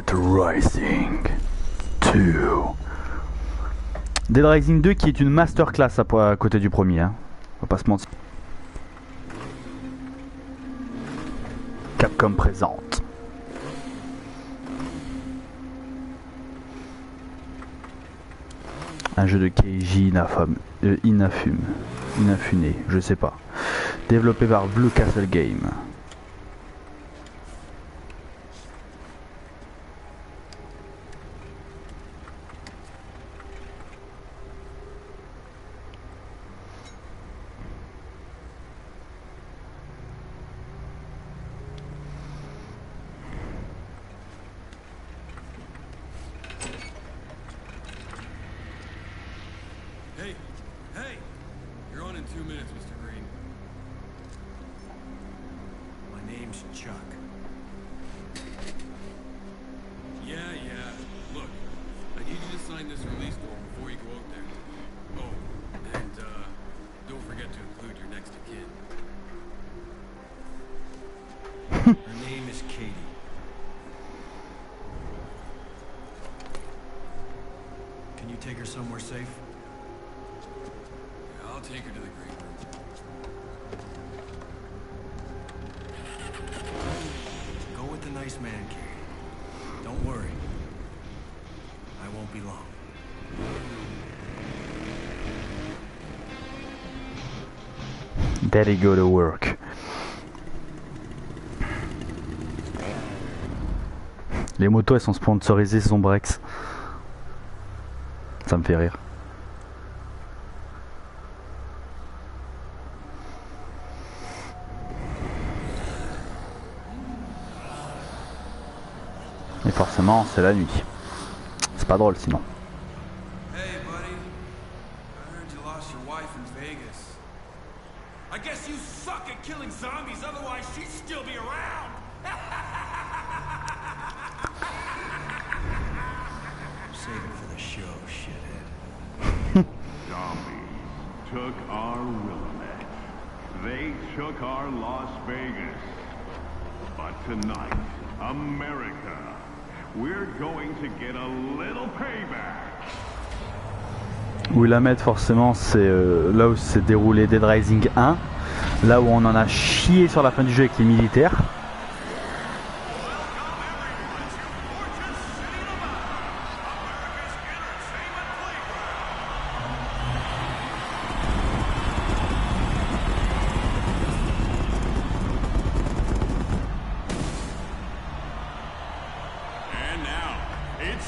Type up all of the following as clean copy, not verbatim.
Dead Rising 2. Dead Rising 2 qui est une masterclass à côté du premier, hein. On va pas se mentir. Capcom présente. Un jeu de Keiji Inafune, je sais pas. Développé par Blue Castle Game. Hey! You're on in 2 minutes, Mr. Green. My name's Chuck. Yeah. Look, I need you to sign this release form before you go out there. Oh, and, don't forget to include your next of kin. Her name is Katie. Can you take her somewhere safe? I'll take her to the green room. Go with the nice man, Katie. Don't worry. I won't be long. Daddy go to work. Les motos elles sont sponsorisées Sombrex. Ça me fait rire. Et forcément, c'est la nuit. C'est pas drôle sinon. Hey, buddy. I heard you lost your wife in Vegas. I guess you suck at killing zombies, otherwise she'd still be around. Save it for the show, shithead. Zombies took our Willamette. They took our Las Vegas. But tonight, America, we're going to get a little payback. Willamette forcément c'est là où s'est déroulé Dead Rising 1. Là où on en a chié sur la fin du jeu avec les militaires.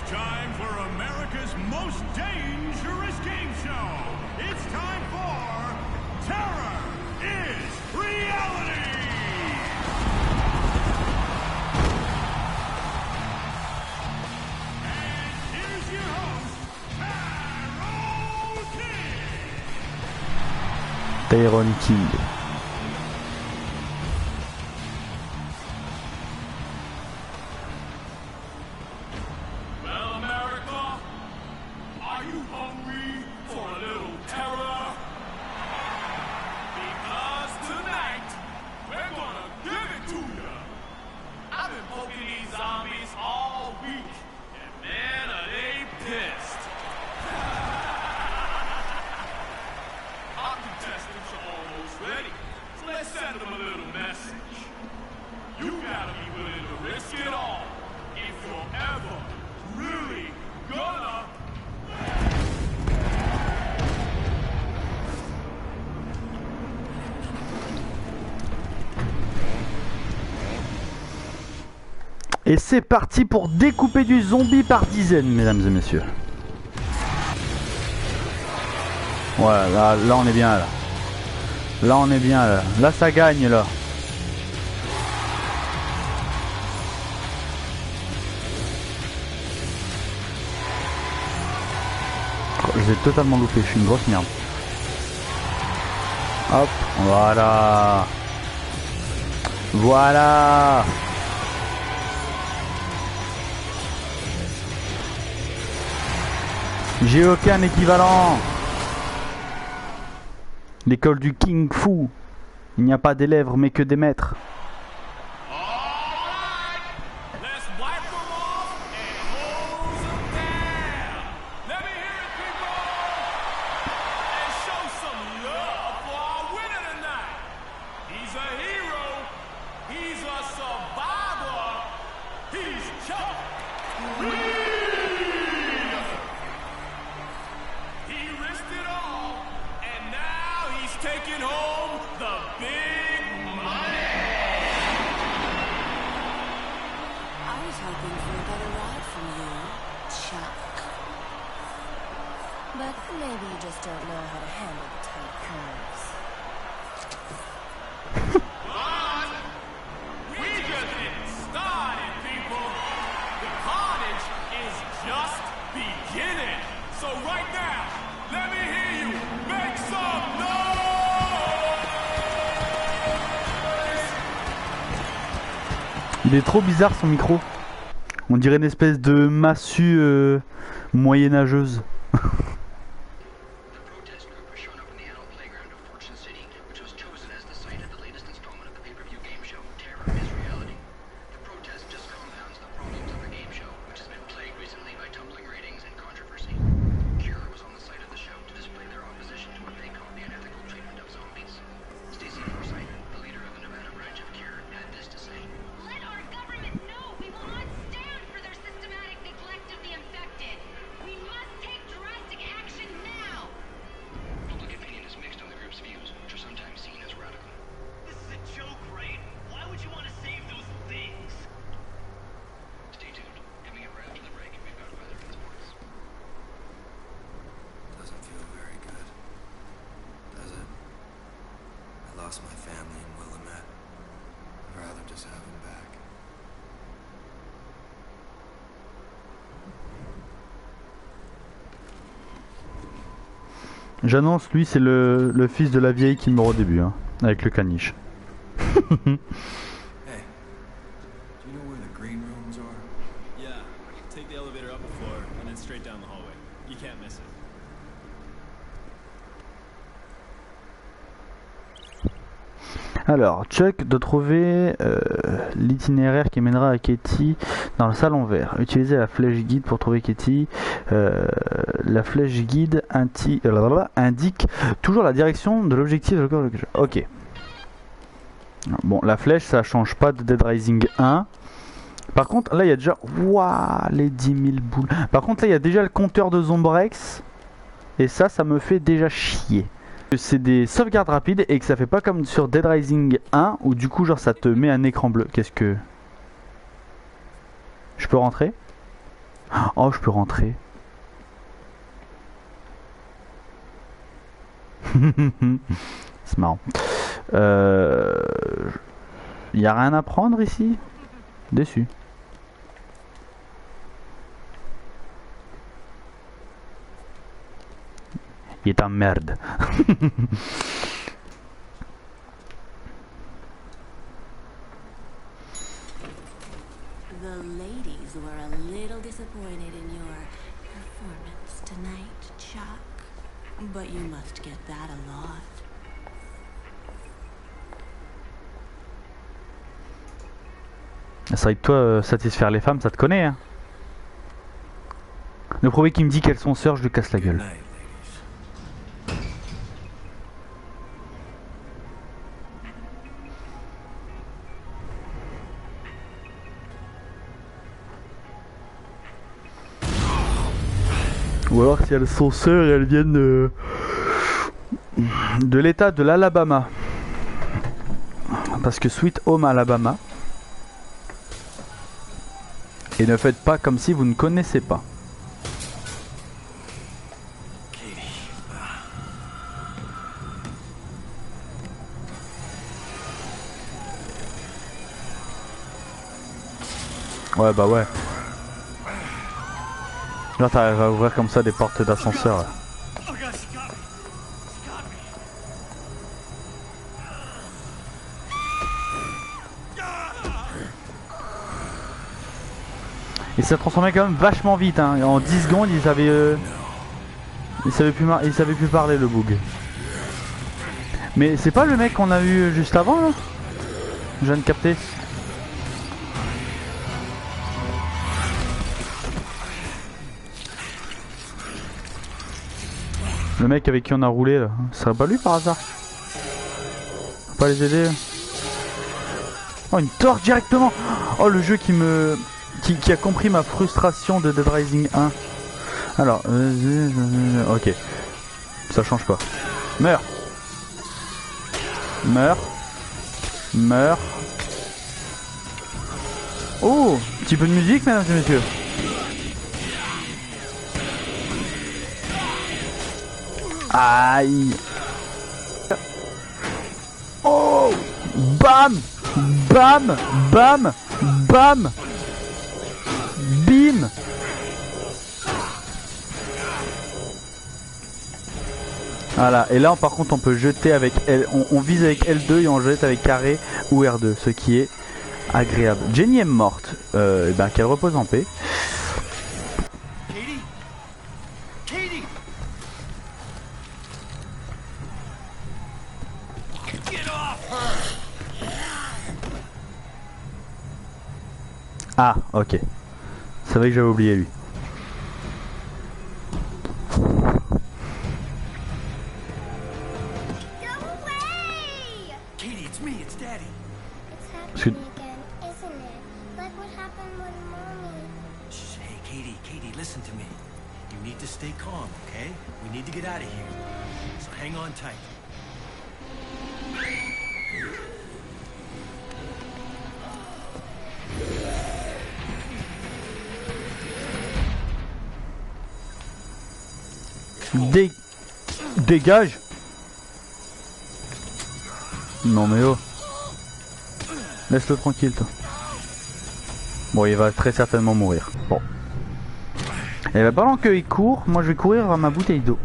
Time for America's most dangerous game show. It's time for Terror is Reality. And here's your host, Tyrone King. Et c'est parti pour découper du zombie par dizaines, mesdames et messieurs. Ouais, là on est bien là. Là on est bien là. Là ça gagne là. Je les ai totalement loupé, je suis une grosse merde. Hop, voilà. Voilà. J'ai aucun équivalent. L'école du King Fu. Il n'y a pas d'élèves mais que des maîtres. a hero. He's a survivor. He's Chuck Reed. He risked it all, and now he's taking home the big money. I was hoping for a better ride from you, Chuck. But maybe you just don't know how to handle the tight curves. But we just getting started, people. The carnage is just beginning. So right now, let me hear you make some noise. Il est trop bizarre son micro. On dirait une espèce de massue moyenâgeuse. The protest group was shown up in the adult playground of Fortune City, which was chosen as the site of the latest installment of the pay-per-view game show, Terror is Reality. The protest just compounds the problems of the game show, which has been plagued recently by tumbling ratings and controversy. Cure was on the site of the show to display their opposition to what they call the unethical treatment of zombies. Stacey Forsythe, the leader of the Nevada branch of Cure, had this to say. Let our government know we will not stand for their systematic neglect of the infected. We must take drastic action now. Public opinion is mixed on the group's views, which are sometimes seen as radical. This is a joke, right? Why would you want to save those things? Stay tuned. Coming up right after the break, we've got weather and sports. Doesn't feel very good, does it? I lost my family in Willamette. I'd rather just have him back. J'annonce, lui c'est le fils de la vieille qui meurt au début, hein, avec le caniche. Hey, do you know where the green rooms are? Yeah, take the elevator up a floor and then straight down the hallway. You can't miss it. Alors, Chuck doit trouver l'itinéraire qui mènera à Katie dans le salon vert. Utilisez la flèche guide pour trouver Katie. La flèche guide indique toujours la direction de l'objectif. Ok. Bon, la flèche, ça change pas de Dead Rising 1. Par contre, là, il y a déjà... Waouh, les 10 000 boules. Par contre, là, il y a déjà le compteur de Zombrex. Et ça me fait déjà chier. C'est des sauvegardes rapides et que ça fait pas comme sur Dead Rising 1 où du coup genre ça te met un écran bleu. Qu'est-ce que... Je peux rentrer? Oh, je peux rentrer. C'est marrant. Y a rien à prendre ici? Déçu. Il est en merde. The ladies were a little disappointed in your performance tonight, Chuck. But you must get that a lot. C'est vrai que toi, satisfaire les femmes, ça te connaît, hein. Le premier qui me dit qu'elles sont sœurs, je lui casse la gueule. Night, ladies. Ou alors si elles sont sœurs, elles viennent de l'état de l'Alabama. Parce que Sweet Home Alabama. Et ne faites pas comme si vous ne connaissez pas. Ouais bah ouais. Là t'arrives à ouvrir comme ça des portes d'ascenseur. Oh God, she got me. She got me. Et ça transformait quand même vachement vite hein. En 10 secondes il savait plus parler le bug. Mais c'est pas le mec qu'on a vu juste avant là? Je viens de capter. Le mec avec qui on a roulé là, ça serait pas lui par hasard? Faut pas les aider? Oh, une torche directement. Oh, le jeu qui me... Qui a compris ma frustration de Dead Rising 1. Alors, ok. Ça change pas. Meurs. Meurs. Meurs. Oh, petit peu de musique, mesdames et messieurs. Aïe. Oh, bam, bam, bam, bam, bim. Voilà, et là par contre on peut jeter avec L, on vise avec L2 et on jette avec carré ou R2, ce qui est agréable. Jenny est morte, et ben qu'elle repose en paix. Katie? Katie! Get off her! Ah, ok. C'est vrai que j'avais oublié lui. Katie, it's me, it's Daddy. It's happening again, isn't it? Like what happened with Mommy. Shh, hey, Katie, listen to me. You need to stay calm, okay? We need to get out of here. So hang on tight. Dégage. Non mais oh. Laisse-le tranquille toi. Bon, il va très certainement mourir. Bon. Et bah, pendant qu'il court, moi je vais courir à ma bouteille d'eau.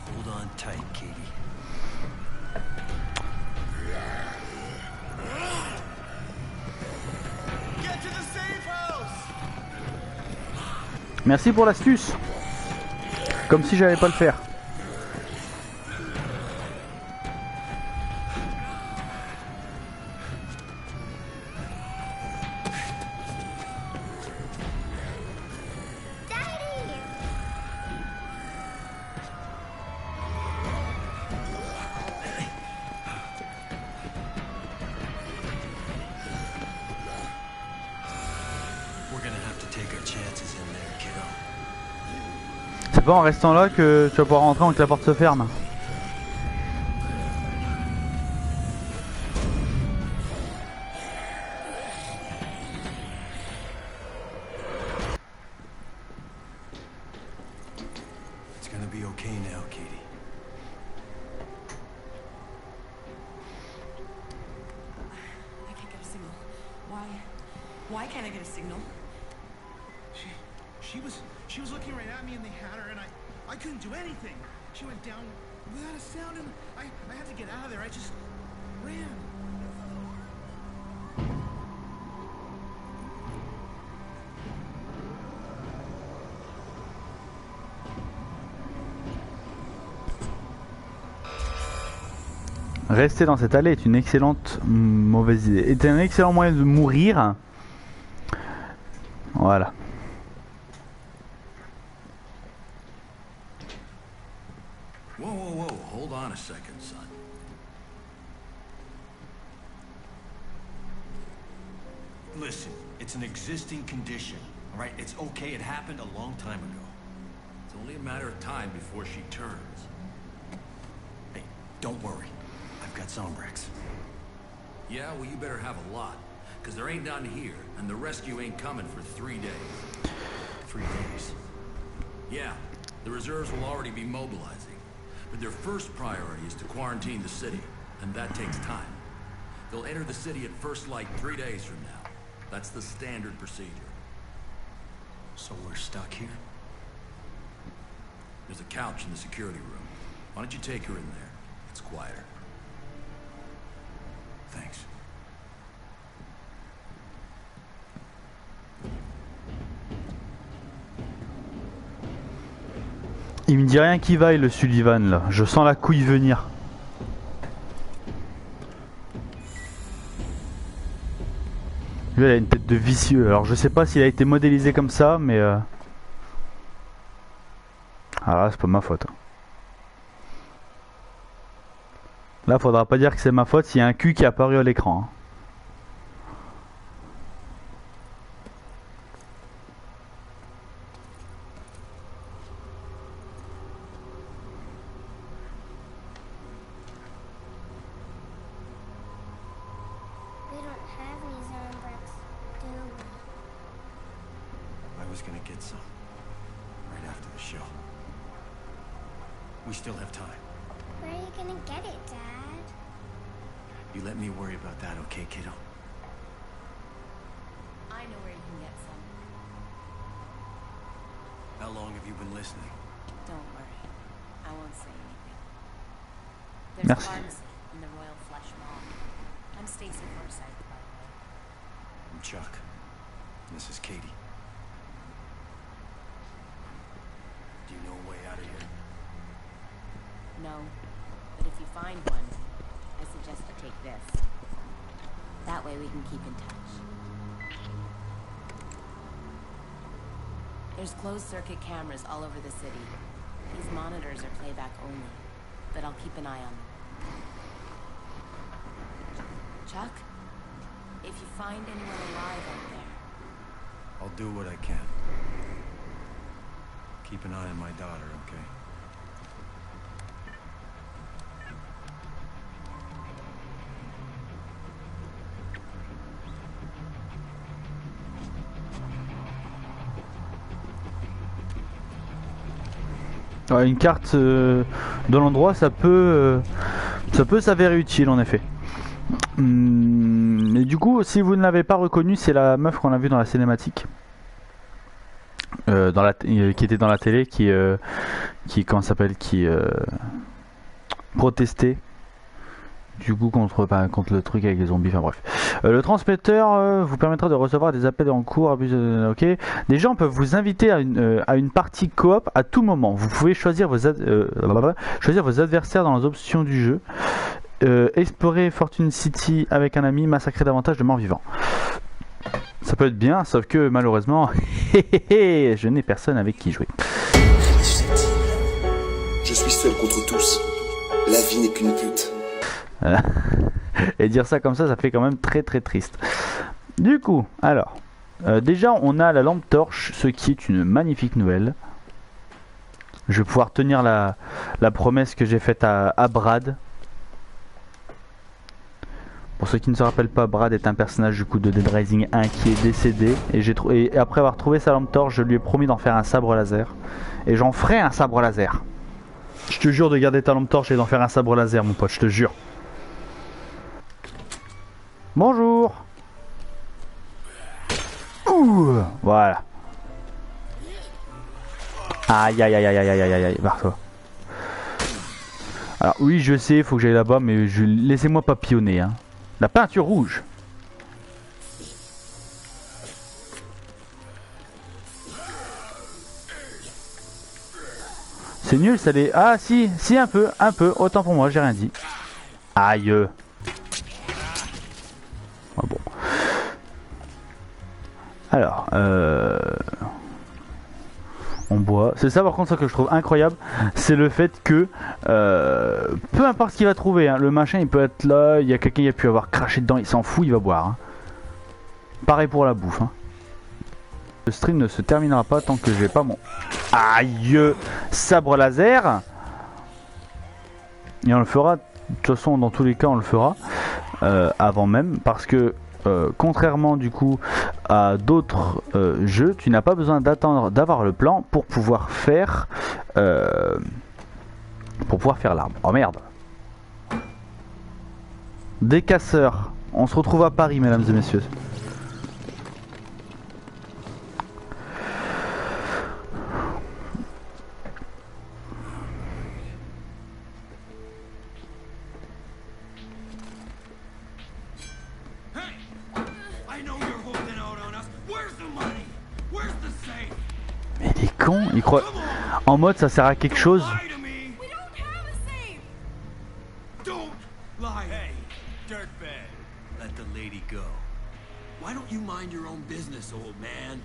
Hold on tight, Katie. Get to the safe house! Merci pour l'astuce. Comme si j'allais pas le faire. We're gonna have to take our chances in there, kiddo. C'est pas en restant là que tu vas pouvoir rentrer avant que la porte se ferme. It's gonna be okay now, Katie. I can't get a signal. Why? Why can't I get a signal? She was looking right at me and they had her and I couldn't do anything. She went down without a sound and I had to get out of there. I just ran. Rester dans cette allée est une excellente mauvaise idée. Est un excellent moyen de mourir. Voilà. Whoa, whoa, whoa. Hold on a second, son. Listen, it's an existing condition, all right? It's okay, it happened a long time ago. It's only a matter of time before she turns. Hey, don't worry. I've got Zombrex. Yeah, well, you better have a lot. Because there ain't none here, and the rescue ain't coming for 3 days. 3 days. Yeah, the reserves will already be mobilizing. But their first priority is to quarantine the city, and that takes time. They'll enter the city at first light 3 days from now. That's the standard procedure. So we're stuck here? There's a couch in the security room. Why don't you take her in there? It's quieter. Thanks. Il me dit rien qui vaille le Sullivan là, je sens la couille venir. Lui elle a une tête de vicieux, alors je sais pas s'il a été modélisé comme ça mais ah là c'est pas ma faute. Là faudra pas dire que c'est ma faute s'il y a un cul qui est apparu à l'écran. We don't have any Zombrex, do we? I was gonna get some. Right after the show. We still have time. Where are you gonna get it, Dad? You let me worry about that, okay, kiddo? I know where you can get some. How long have you been listening? Don't worry. I won't say anything. There's Merci. farms in the Royal Flush Mall. I'm Stacy Forsythe, by the way. I'm Chuck. This is Katie. Do you know a way out of here? No, but if you find one, I suggest you take this. That way we can keep in touch. There's closed-circuit cameras all over the city. These monitors are playback only, but I'll keep an eye on them. Chuck, if you find anyone alive out there, I'll do what I can. Keep an eye on my daughter, okay? Ouais, une carte de l'endroit ça peut s'avérer utile en effet. Et du coup si vous ne l'avez pas reconnu c'est la meuf qu'on a vue dans la cinématique qui était dans la télé qui comment ça s'appelle qui protestait du coup contre le truc avec les zombies, enfin bref. Le transmetteur vous permettra de recevoir des appels en cours. Ok. Des gens peuvent vous inviter à une partie coop à tout moment. Vous pouvez choisir vos adversaires dans les options du jeu. Explorer Fortune City avec un ami, massacrer davantage de morts vivants. Ça peut être bien, sauf que malheureusement, je n'ai personne avec qui jouer. Je suis seul contre tous. La vie n'est qu'une pute. Et dire ça comme ça fait quand même très très triste. Du coup, alors, déjà on a la lampe torche, ce qui est une magnifique nouvelle. Je vais pouvoir tenir la promesse que j'ai faite à Brad. Pour ceux qui ne se rappellent pas, Brad est un personnage du coup de Dead Rising 1 qui est décédé. Et après avoir trouvé sa lampe torche, je lui ai promis d'en faire un sabre laser. Et j'en ferai un sabre laser. Je te jure de garder ta lampe torche et d'en faire un sabre laser, mon pote, je te jure. Bonjour. Ouh, voilà. Aïe aïe aïe aïe aïe aïe aïe aïe, barre-toi. Alors oui, je sais, il faut que j'aille là-bas, mais laissez-moi papillonner. Hein. La peinture rouge. C'est nul, ça les... Ah si, un peu, autant pour moi, j'ai rien dit. Aïe. Ah, bon. Alors, on boit. C'est ça par contre ça que je trouve incroyable, c'est le fait que peu importe ce qu'il va trouver, hein, le machin il peut être là, il y a quelqu'un qui a pu avoir craché dedans, il s'en fout, il va boire. Hein. Pareil pour la bouffe. Hein. Le stream ne se terminera pas tant que j'ai pas mon... Aïe, sabre laser. Et on le fera, de toute façon dans tous les cas on le fera avant même, parce que contrairement du coup à d'autres jeux, tu n'as pas besoin d'attendre d'avoir le plan pour pouvoir faire l'arme. Oh merde. Des casseurs. On se retrouve à Paris, mesdames et messieurs. Mais il est con, il croit... en mode ça sert à quelque chose. Lie to me. We don't have a safe. Don't lie. Hey, dirtbag. Let the lady go. Why don't you mind your own business, old man?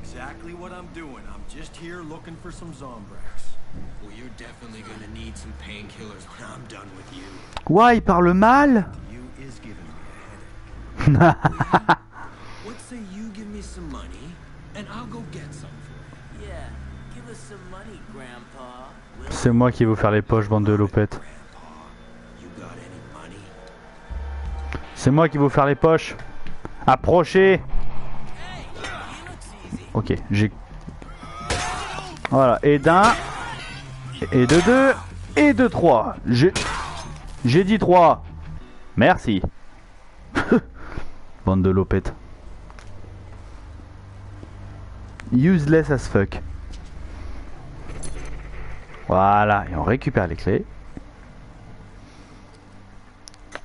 Exactly what I'm doing. I'm just here looking for some Zombrex. Well, you're definitely gonna need some painkillers when I'm done with you. Ouah, il parle mal. You is giving me a headache. What say you give me some money, and I'll go get some for you? Yeah, give us some money, Grandpa. C'est moi qui vais vous faire les poches, bande de lopettes. You got any money? C'est moi qui vais vous faire les poches. Approchez. Ok, j'ai... Voilà, et d'un... Et de deux... Et de trois. J'ai dit 3. Merci. Bande de lopettes. Useless as fuck. Voilà, et on récupère les clés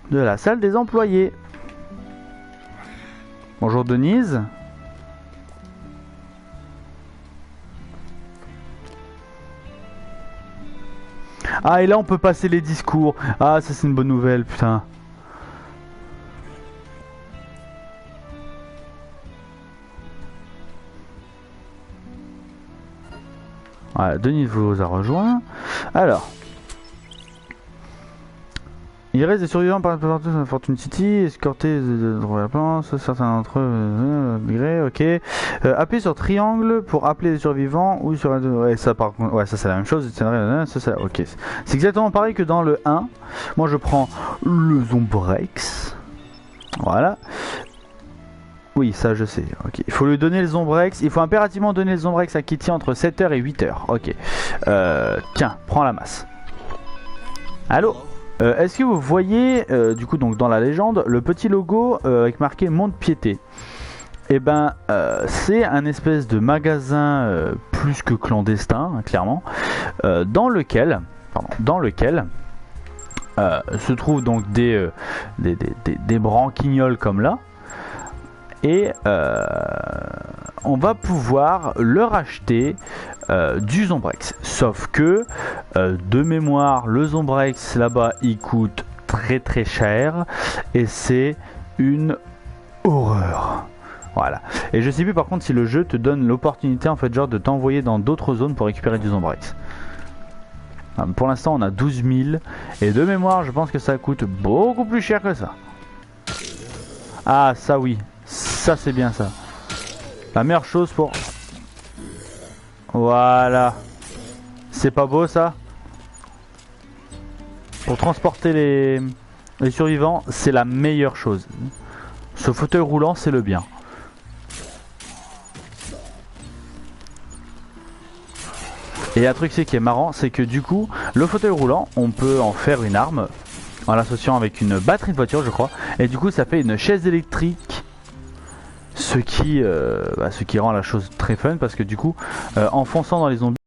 de la salle des employés. Bonjour Denise. Ah, et là on peut passer les discours. Ah, ça c'est une bonne nouvelle, putain. Voilà, Denis vous a rejoint. Alors, il reste des survivants partout dans Fortune City, escortés de la planche, certains d'entre eux migrés, ok. Appuyez sur triangle pour appeler les survivants ou sur ouais, ça par contre, ouais, ça c'est la même chose, ça, ok. C'est exactement pareil que dans le 1. Moi je prends le Zombrex. Voilà. Oui, ça je sais, ok. Il faut lui donner le Zombrex, il faut impérativement donner le Zombrex à Kitty entre 7h et 8h, ok. Tiens, prends la masse. Allô? Est-ce que vous voyez, du coup, donc dans la légende, le petit logo avec marqué Mont-de-Piété? Eh ben, c'est un espèce de magasin plus que clandestin, hein, clairement, dans lequel se trouvent donc des branquignoles comme là, et on va pouvoir leur acheter du Zombrex. Sauf que, de mémoire, le Zombrex là-bas il coûte très très cher et c'est une horreur. Voilà. Et je sais plus par contre si le jeu te donne l'opportunité en fait genre de t'envoyer dans d'autres zones pour récupérer du Zombrex. Pour l'instant on a 12 000 et de mémoire je pense que ça coûte beaucoup plus cher que ça. Ah ça oui, ça c'est bien ça. La meilleure chose pour... Voilà. C'est pas beau ça? Pour transporter les survivants, c'est la meilleure chose. Ce fauteuil roulant, c'est le bien. Et un truc c'est qui est marrant, c'est que du coup, le fauteuil roulant, on peut en faire une arme en l'associant avec une batterie de voiture, je crois. Et du coup, ça fait une chaise électrique. Ce qui rend la chose très fun parce que du coup, en fonçant dans les zombies,